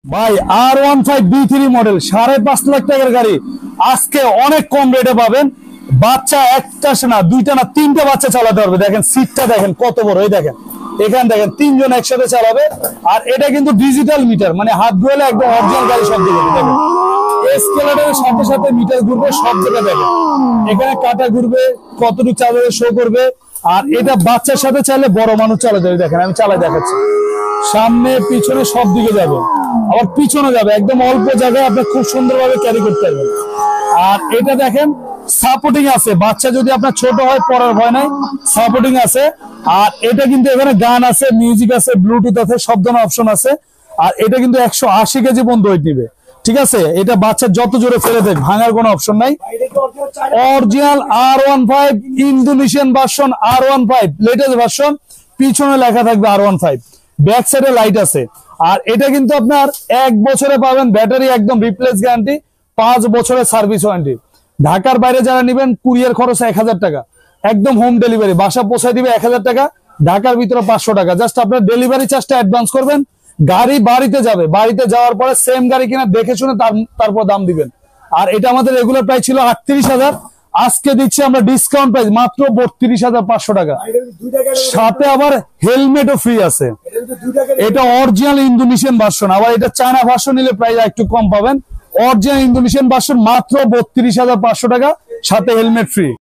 ভাই R15B3 model 5.5 lakh টাকার গাড়ি আজকে অনেক কম রেটে পাবেন। বাচ্চা একটা না দুইটা না তিনটা বাচ্চা চালাতে পারবে। দেখেন সিটটা দেখেন কত বড়, এই দেখেন এখানে দেখেন তিনজন একসাথে চালাবে। আর এটা কিন্তু ডিজিটাল মিটার, মানে হাত ধোয়ালে একদম অরিজিনাল গাড়ি শব্দ করবে। দেখেন এসকেলেটরের সাথে সাথে মিটার ঘুরবে, সব জায়গায় দেখেন এখানে কাটা ঘুরবে, কতটুকু চালাবে শো করবে। আর এটা বাচ্চার সাথে চাইলে বড় মানুষ চালাতে যাবে। দেখেন আমি চালাই দেখাচ্ছি, সামনে পিছনে সব দিকে যাবে, আবার পিছনে যাবে, একদম অল্প জায়গায় আপনি খুব সুন্দরভাবে ক্যারি করতে পারবেন। আর এটা দেখেন সাপোর্টিং আছে, বাচ্চা যদি আপনার ছোট হয় পড়ার ভয় নাই, সাপোর্টিং আছে। আর এটা কিন্তু এখানে গান আছে, মিউজিক আছে, ব্লুটুথ আছে, সব ধরনের অপশন আছে। আর এটা কিন্তু 180 কেজি পর্যন্ত ওয়েট নিবে, ঠিক আছে। এটা বাচ্চা যত জোরে ফেলে দেখ, ভাঙার কোনো অপশন নাই। Original R15 Indonesian version, R15 latest version. পিছনে লেখা থাকবে R15, ব্যাক সাইডে লাইট আছে। আর এটা কিন্তু আপনার 1 বছরে পাবেন ব্যাটারি একদম রিপ্লেস গ্যারান্টি, 5 বছরের সার্ভিস ওয়ারেন্টি। ঢাকার বাইরে যারা নেবেন কুরিয়ার খরচ 1000 টাকা, একদম হোম ডেলিভারি, বাসা পৌঁছায় দিবে 1000 টাকা। ঢাকার ভিতরে 500 টাকা, জাস্ট আপনার ডেলিভারি চার্জটা অ্যাডভান্স করবেন। গাড়ি বাড়িতে যাবে, বাড়িতে যাওয়ার পরে সেম গাড়ি কিনা দেখে শুনে তারপর দাম দিবেন। আর এটা আমাদের রেগুলার প্রাইস ছিল 38,000, আজকে দিচ্ছি আমরা ডিসকাউন্ট প্রাইস মাত্র 32,500 টাকা। সাথে আবার হেলমেটও ফ্রি আছে। এটা অরিজিনাল ইন্দোনেশিয়ান ভার্সন, আবার এটা চায়না ভার্সন নিলে প্রাইস একটু কম পাবেন। অরিজিনাল ইন্দোনেশিয়ান ভার্সন মাত্র 32,500 টাকা, সাথে হেলমেট ফ্রি।